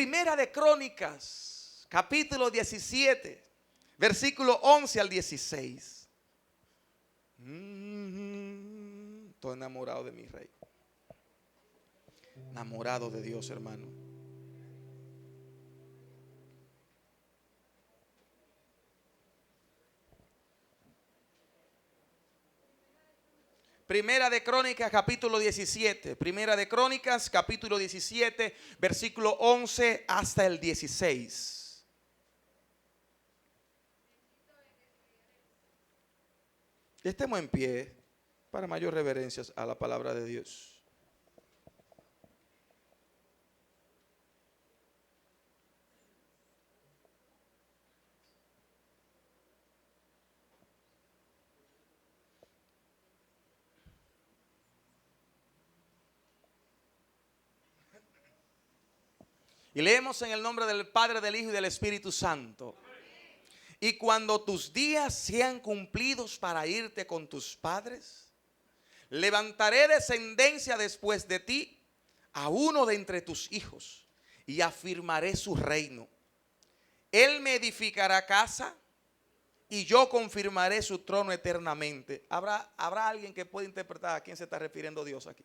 Primera de Crónicas, capítulo 17, versículo 11 al 16. Estoy enamorado de mi rey. Enamorado de Dios, hermano. Primera de Crónicas, capítulo 17. Primera de Crónicas, capítulo 17, versículo 11 hasta el 16. Estemos en pie para mayor reverencia a la palabra de Dios. Y leemos en el nombre del Padre, del Hijo y del Espíritu Santo. Y cuando tus días sean cumplidos para irte con tus padres, levantaré descendencia después de ti a uno de entre tus hijos y afirmaré su reino. Él me edificará casa y yo confirmaré su trono eternamente. ¿Habrá alguien que pueda interpretar a quién se está refiriendo Dios aquí?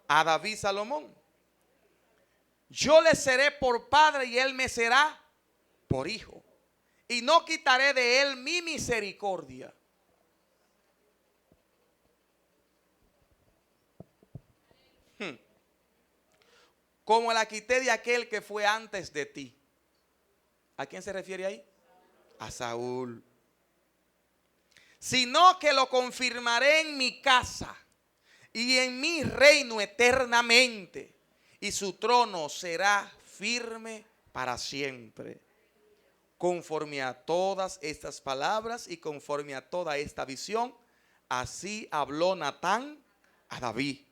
A David Salomón. Yo le seré por padre y él me será por hijo. Y no quitaré de él mi misericordia. Como la quité de aquel que fue antes de ti. ¿A quién se refiere ahí? A Saúl. Sino que lo confirmaré en mi casa y en mi reino eternamente. Y su trono será firme para siempre. Conforme a todas estas palabras y conforme a toda esta visión, así habló Natán a David.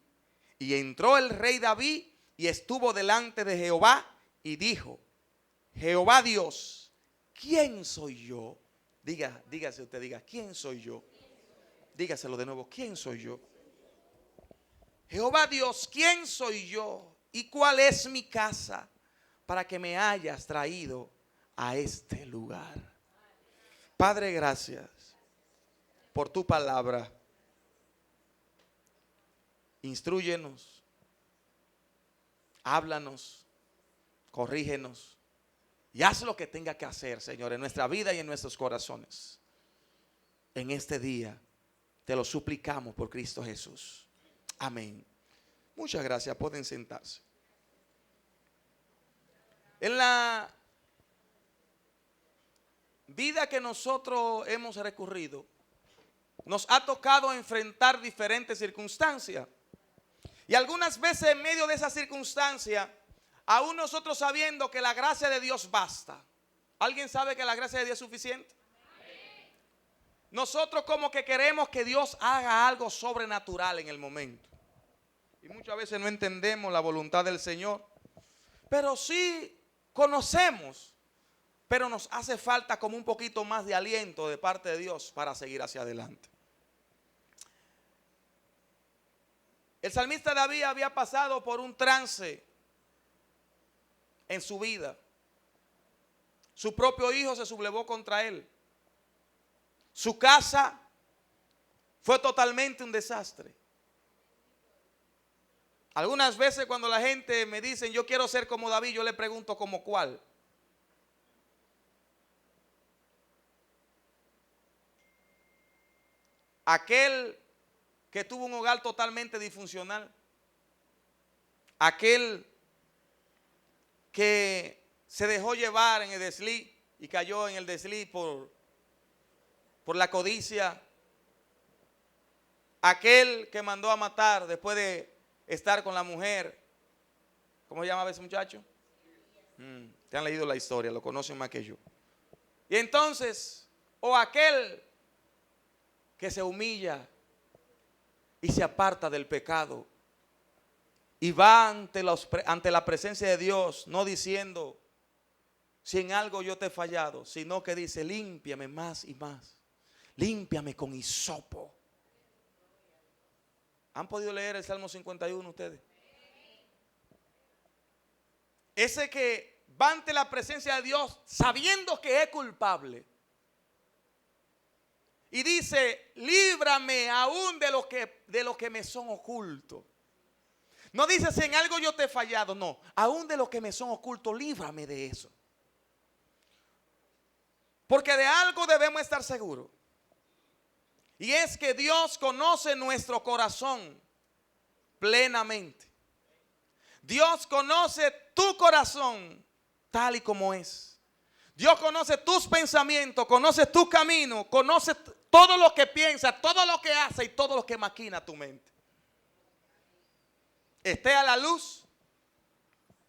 Y entró el rey David y estuvo delante de Jehová y dijo: Jehová Dios, ¿quién soy yo? Dígase usted, diga, ¿quién soy yo? Dígaselo de nuevo, ¿quién soy yo? Jehová Dios, ¿quién soy yo? ¿Y cuál es mi casa para que me hayas traído a este lugar? Padre, gracias por tu palabra. Instrúyenos, háblanos, corrígenos y haz lo que tenga que hacer, Señor, en nuestra vida y en nuestros corazones. En este día te lo suplicamos por Cristo Jesús. Amén. Muchas gracias, pueden sentarse. En la vida que nosotros hemos recurrido, nos ha tocado enfrentar diferentes circunstancias. Y algunas veces en medio de esa circunstancia, aún nosotros sabiendo que la gracia de Dios basta. ¿Alguien sabe que la gracia de Dios es suficiente? Nosotros como que queremos que Dios haga algo sobrenatural en el momento. Y muchas veces no entendemos la voluntad del Señor. Pero sí conocemos. Pero nos hace falta como un poquito más de aliento de parte de Dios para seguir hacia adelante. El salmista David había pasado por un trance en su vida. Su propio hijo se sublevó contra él. Su casa fue totalmente un desastre. Algunas veces cuando la gente me dice yo quiero ser como David, yo le pregunto ¿como cuál? Aquel que tuvo un hogar totalmente disfuncional. Aquel que se dejó llevar en el desliz y cayó en el desliz por la codicia. Aquel que mandó a matar después de estar con la mujer. ¿Cómo se llamaba ese muchacho? Te han leído la historia, lo conocen más que yo. Y entonces, o aquel que se humilla y se aparta del pecado y va ante la presencia de Dios, no diciendo si en algo yo te he fallado, sino que dice límpiame más y más, límpiame con hisopo. ¿Han podido leer el Salmo 51 ustedes? ese que va ante la presencia de Dios sabiendo que es culpable. Y dice, líbrame aún de lo que me son ocultos. No dice si en algo yo te he fallado, no. Aún de lo que me son ocultos, líbrame de eso. Porque de algo debemos estar seguros. Y es que Dios conoce nuestro corazón plenamente. Dios conoce tu corazón tal y como es. Dios conoce tus pensamientos, conoce tu camino, conoce todo lo que piensas, todo lo que hace y todo lo que maquina tu mente. Esté a la luz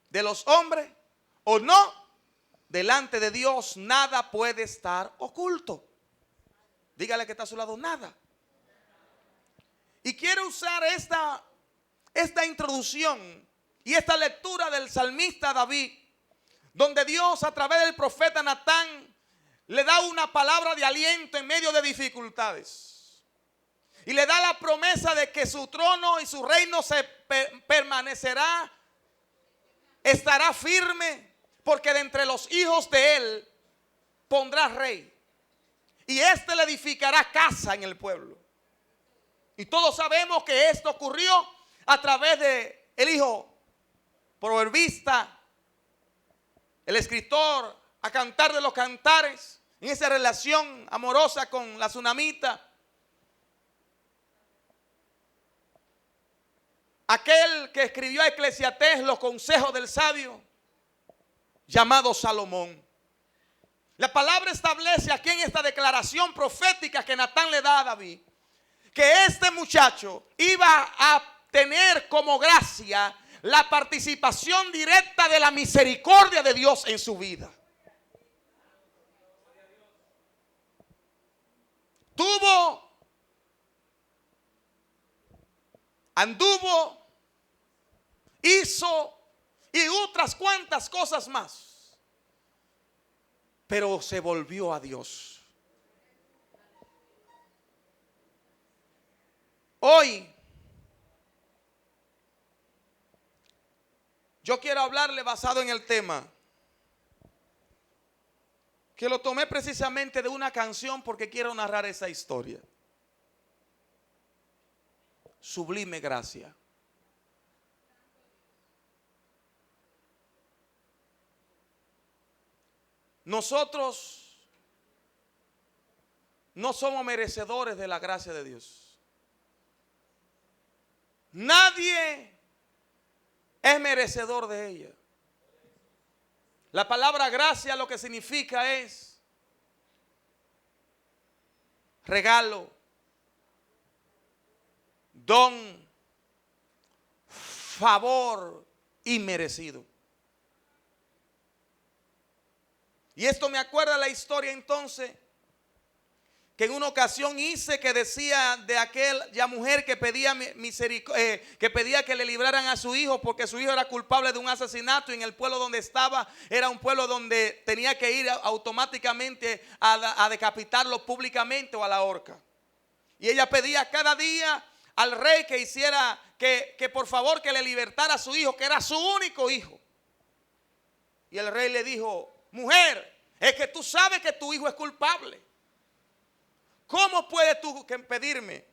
de los hombres o no, delante de Dios nada puede estar oculto. Dígale que está a su lado, nada. Y quiero usar esta introducción y esta lectura del salmista David, donde Dios a través del profeta Natán le da una palabra de aliento en medio de dificultades. Y le da la promesa de que su trono y su reino permanecerá, estará firme, porque de entre los hijos de él pondrá rey. Y éste le edificará casa en el pueblo. Y todos sabemos que esto ocurrió a través de el hijo proverbista, el escritor a cantar de los cantares, en esa relación amorosa con la tsunamita. Aquel que escribió a Eclesiastés los consejos del sabio, llamado Salomón. La palabra establece aquí en esta declaración profética que Natán le da a David, que este muchacho iba a tener como gracia la participación directa de la misericordia de Dios en su vida. Anduvo, hizo y otras cuantas cosas más, pero se volvió a Dios. Hoy yo quiero hablarle basado en el tema que lo tomé precisamente de una canción porque quiero narrar esa historia. Sublime gracia. Nosotros no somos merecedores de la gracia de Dios. Nadie es merecedor de ella. La palabra gracia lo que significa es regalo, don, favor inmerecido. Y esto me acuerda la historia entonces que en una ocasión hice, que decía de aquella mujer que pedía misericordia, que pedía que le libraran a su hijo porque su hijo era culpable de un asesinato, y en el pueblo donde estaba era un pueblo donde tenía que ir automáticamente a decapitarlo públicamente o a la horca. Y ella pedía cada día al rey que hiciera, que por favor que le libertara a su hijo, que era su único hijo. Y el rey le dijo: mujer, es que tú sabes que tu hijo es culpable. ¿Cómo puedes tú pedirme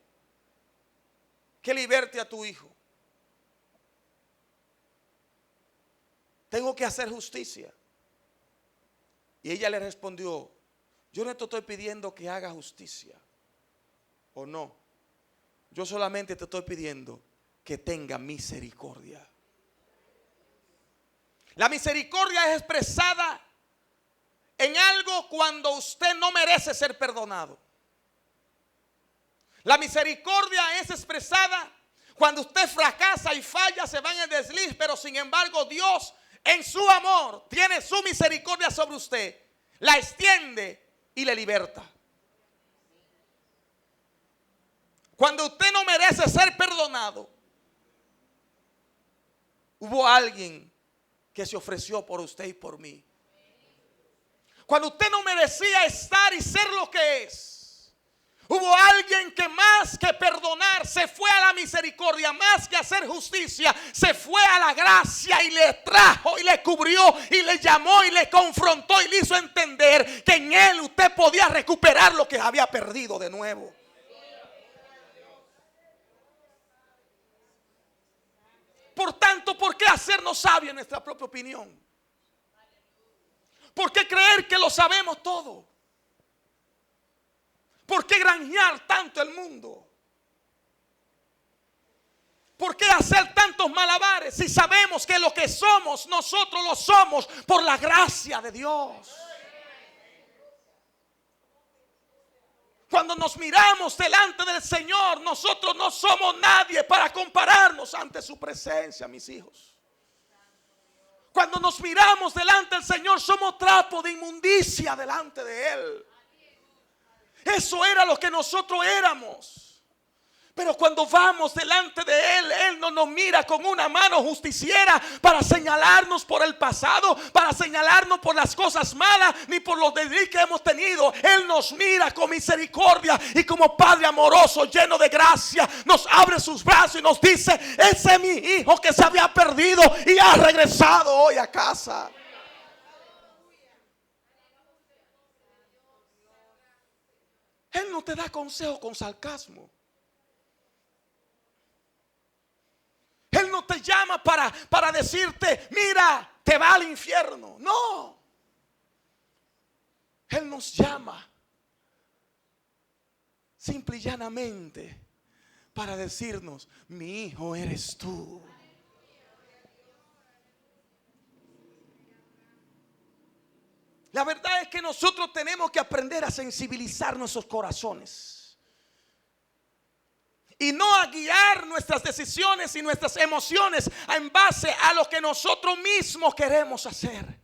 que liberte a tu hijo? Tengo que hacer justicia. Y ella le respondió: yo no te estoy pidiendo que haga justicia o no. Yo solamente te estoy pidiendo que tenga misericordia. La misericordia es expresada en algo cuando usted no merece ser perdonado. La misericordia es expresada cuando usted fracasa y falla, se va en el desliz, pero sin embargo Dios en su amor tiene su misericordia sobre usted, la extiende y le liberta. Cuando usted no merece ser perdonado, hubo alguien que se ofreció por usted y por mí. Cuando usted no merecía estar y ser lo que es, Hubo alguien que más que perdonar se fue a la misericordia, más que hacer justicia, se fue a la gracia y le trajo y le cubrió y le llamó y le confrontó y le hizo entender que en él usted podía recuperar lo que había perdido de nuevo. Por tanto, ¿por qué hacernos sabios en nuestra propia opinión? ¿Por qué creer que lo sabemos todo? ¿Por qué granjear tanto el mundo? ¿Por qué hacer tantos malabares si sabemos que lo que somos, nosotros lo somos por la gracia de Dios? Cuando nos miramos delante del Señor, nosotros no somos nadie para compararnos ante su presencia, mis hijos. Cuando nos miramos delante del Señor, somos trapo de inmundicia delante de Él. Eso era lo que nosotros éramos. Pero cuando vamos delante de Él, Él no nos mira con una mano justiciera para señalarnos por el pasado, para señalarnos por las cosas malas, ni por los deslices que hemos tenido. Él nos mira con misericordia y como Padre amoroso, lleno de gracia, nos abre sus brazos y nos dice: ese es mi hijo que se había perdido y ha regresado hoy a casa. Él no te da consejo con sarcasmo. Él no te llama para decirte: mira, te va al infierno. No. Él nos llama simple y llanamente para decirnos: mi hijo eres tú. La verdad es que nosotros tenemos que aprender a sensibilizar nuestros corazones y no a guiar nuestras decisiones y nuestras emociones en base a lo que nosotros mismos queremos hacer.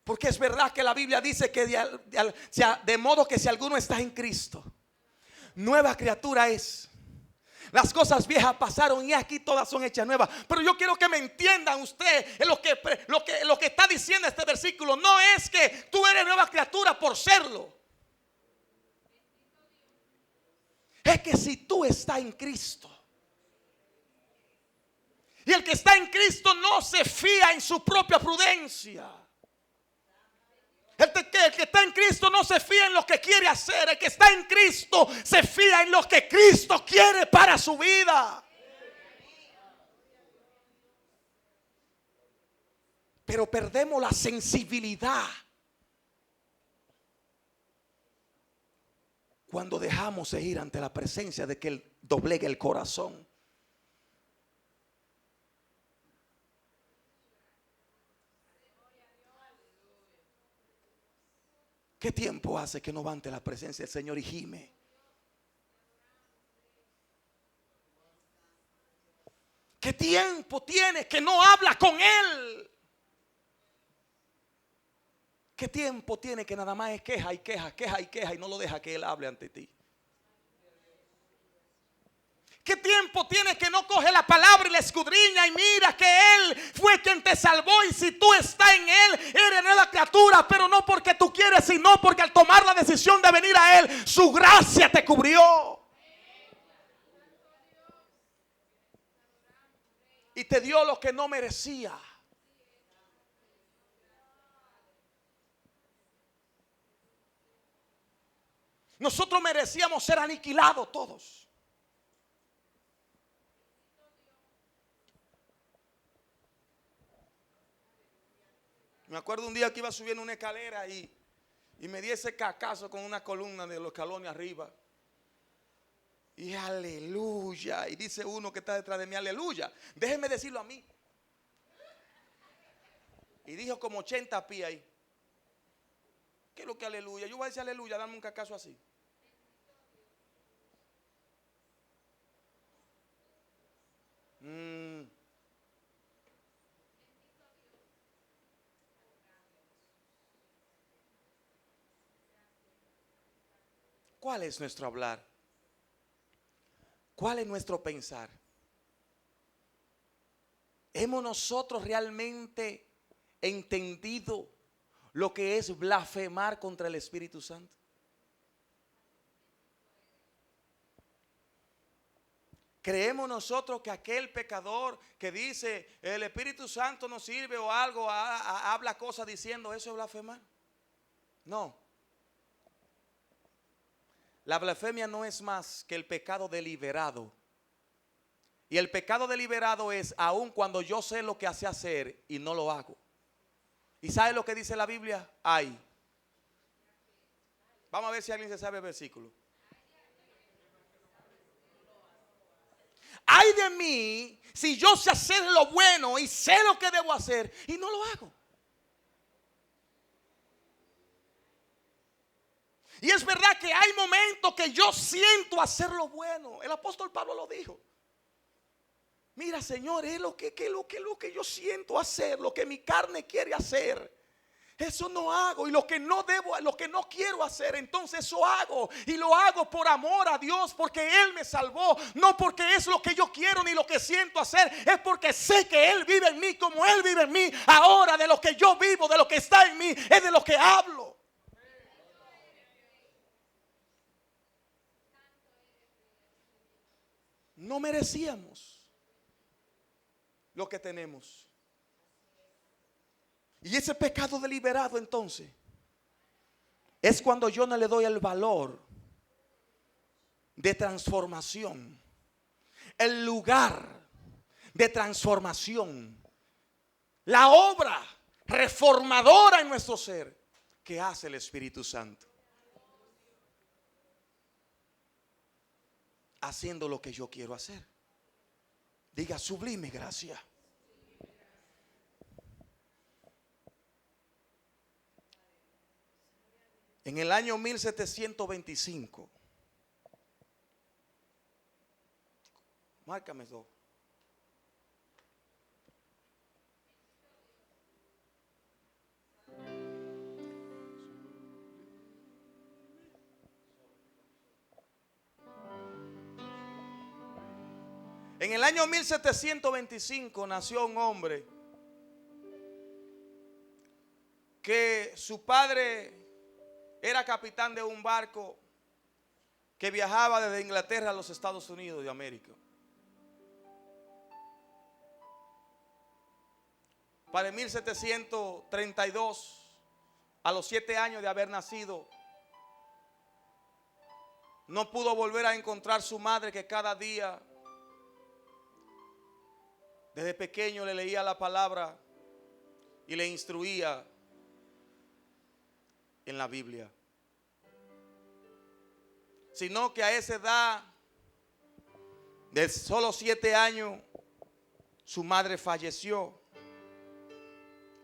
Porque es verdad que la Biblia dice que de modo que si alguno está en Cristo, nueva criatura es. Las cosas viejas pasaron y aquí todas son hechas nuevas. Pero yo quiero que me entiendan ustedes lo que está diciendo este versículo. No es que tú eres nueva criatura por serlo. Es que si tú estás en Cristo, y el que está en Cristo no se fía en su propia prudencia. El que está en Cristo no se fía en lo que quiere hacer. El que está en Cristo se fía en lo que Cristo quiere para su vida. Pero perdemos la sensibilidad cuando dejamos de ir ante la presencia de que Él doblegue el corazón. ¿Qué tiempo hace que no va ante la presencia del Señor y gime? ¿Qué tiempo tiene que no habla con Él? ¿Qué tiempo tiene que nada más es queja y queja, queja y queja y no lo deja que Él hable ante ti? ¿Qué tiempo tiene que no coge la palabra y la escudriña y mira que Él fue quien te salvó? Y si tú estás en Él, eres nueva criatura, pero no porque tú quieres, sino porque al tomar la decisión de venir a Él, su gracia te cubrió y te dio lo que no merecía. Nosotros merecíamos ser aniquilados todos. Me acuerdo un día que iba subiendo una escalera y me di ese cacazo con una columna de los escalones arriba. Y aleluya. Y dice uno que está detrás de mí: aleluya. Déjeme decirlo a mí. Y dijo como 80 pies ahí. ¿Qué es lo que aleluya? Yo voy a decir aleluya, dame un cacazo así. ¿Cuál es nuestro hablar? ¿Cuál es nuestro pensar? ¿Hemos nosotros realmente entendido lo que es blasfemar contra el Espíritu Santo? Creemos nosotros que aquel pecador que dice el Espíritu Santo no sirve o algo, habla cosas diciendo eso es blasfemar. No. La blasfemia no es más que el pecado deliberado. Y el pecado deliberado es aun cuando yo sé lo que hace hacer y no lo hago. ¿Y sabe lo que dice la Biblia? Ay. Vamos a ver si alguien se sabe el versículo. Ay de mí si yo sé hacer lo bueno y sé lo que debo hacer y no lo hago. Y es verdad que hay momentos que yo siento hacer lo bueno. El apóstol Pablo lo dijo. Mira, Señor, es lo que yo siento hacer, lo que mi carne quiere hacer. Eso no hago, y lo que no debo, lo que no quiero hacer, entonces eso hago, y lo hago por amor a Dios, porque Él me salvó, no porque es lo que yo quiero ni lo que siento hacer, es porque sé que Él vive en mí como Él vive en mí. Ahora de lo que yo vivo, de lo que está en mí, es de lo que hablo. No merecíamos lo que tenemos. Y ese pecado deliberado entonces es cuando yo no le doy el valor de transformación, el lugar de transformación, la obra reformadora en nuestro ser que hace el Espíritu Santo, haciendo lo que yo quiero hacer. Diga sublime gracia. En el año 1725, márcame eso. En el año 1725 nació un hombre que su padre era capitán de un barco que viajaba desde Inglaterra a los Estados Unidos de América. Para el 1732, a los 7 años de haber nacido, no pudo volver a encontrar su madre, que cada día, desde pequeño, le leía la palabra y le instruía en la Biblia. Sino que a esa edad de solo 7 años su madre falleció,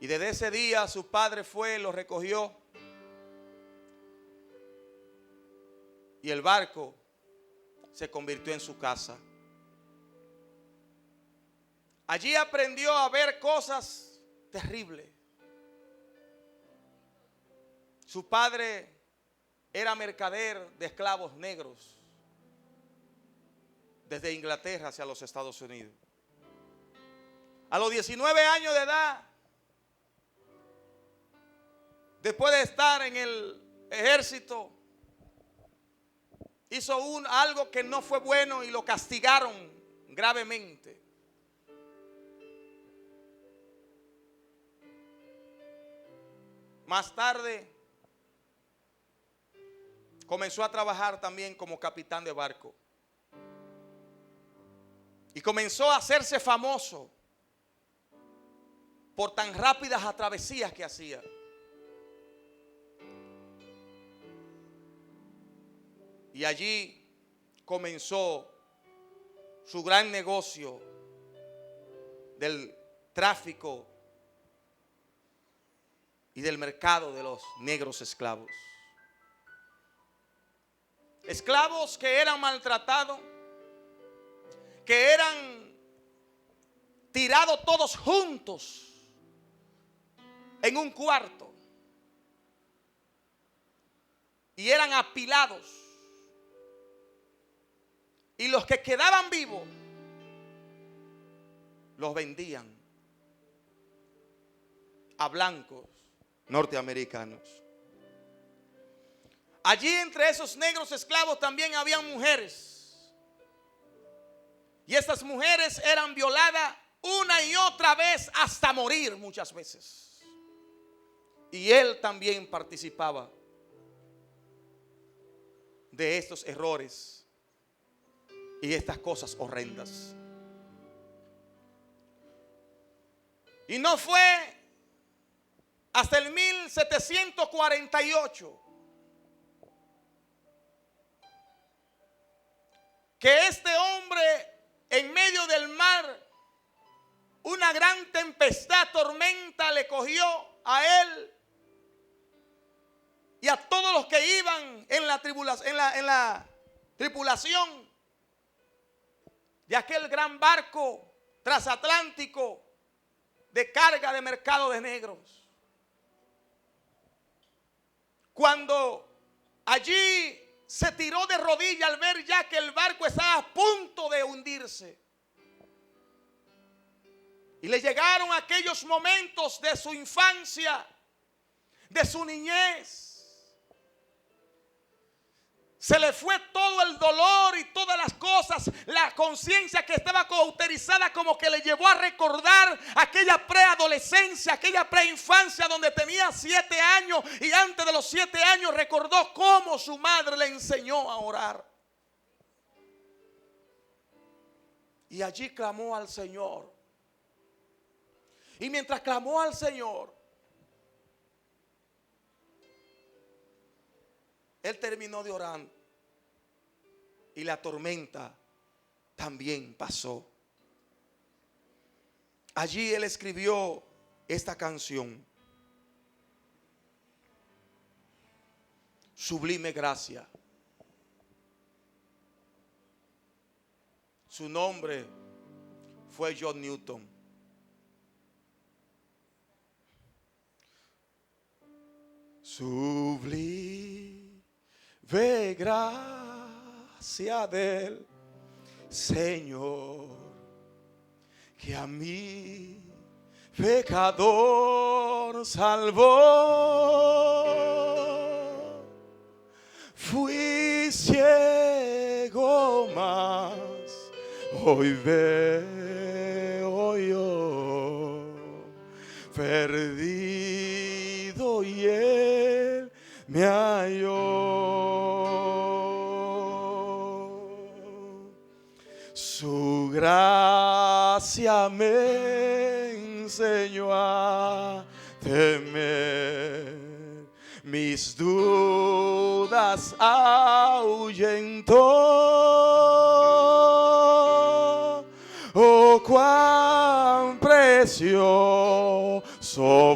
y desde ese día su padre fue, lo recogió, y el barco se convirtió en su casa. Allí aprendió a ver cosas terribles. Su padre era mercader de esclavos negros desde Inglaterra hacia los Estados Unidos. A los 19 años de edad, después de estar en el ejército, hizo algo que no fue bueno y lo castigaron gravemente. Más tarde comenzó a trabajar también como capitán de barco. Y comenzó a hacerse famoso por tan rápidas travesías que hacía. Y allí comenzó su gran negocio del tráfico y del mercado de los negros esclavos. Esclavos que eran maltratados, que eran tirados todos juntos en un cuarto y eran apilados. Y los que quedaban vivos los vendían a blancos norteamericanos. Allí entre esos negros esclavos también habían mujeres. Y estas mujeres eran violadas una y otra vez hasta morir muchas veces. Y él también participaba de estos errores y estas cosas horrendas. Y no fue hasta el 1748 que este hombre, en medio del mar, una gran tempestad, tormenta le cogió a él y a todos los que iban en la tripulación de aquel gran barco transatlántico de carga de mercado de negros. Cuando allí se tiró de rodillas al ver ya que el barco estaba a punto de hundirse. Y le llegaron aquellos momentos de su infancia, de su niñez. Se le fue todo el dolor y todas las cosas. La conciencia que estaba cauterizada como que le llevó a recordar aquella preadolescencia, aquella preinfancia donde tenía 7 años. Y antes de los 7 años recordó cómo su madre le enseñó a orar. Y allí clamó al Señor. Y mientras clamó al Señor, él terminó de orar y la tormenta también pasó. Allí él escribió esta canción: Sublime Gracia. Su nombre fue John Newton. Sublime gracia del Señor, que a mí pecador salvó. Fui ciego, mas hoy veo yo, perdido y él me halló. Su gracia me enseñó a temer, mis dudas ahuyentó. Oh, cuán precioso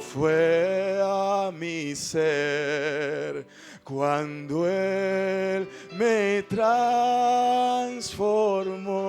fue a mi ser cuando Él me transformó.